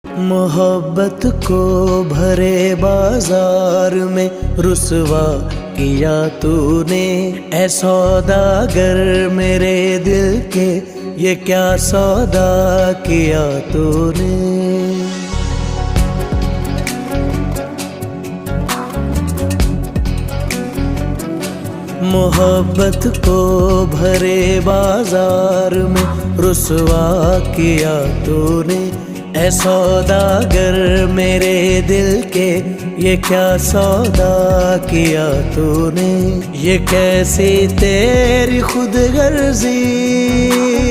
मोहब्बत को भरे बाजार में रुसवा किया तूने, ऐ सौदागर मेरे दिल के ये क्या सौदा किया तूने। मोहब्बत को भरे बाजार में रुसवा किया तूने, ऐ सौदागर मेरे दिल के ये क्या सौदा किया तूने। ये कैसी तेरी खुद गर्जी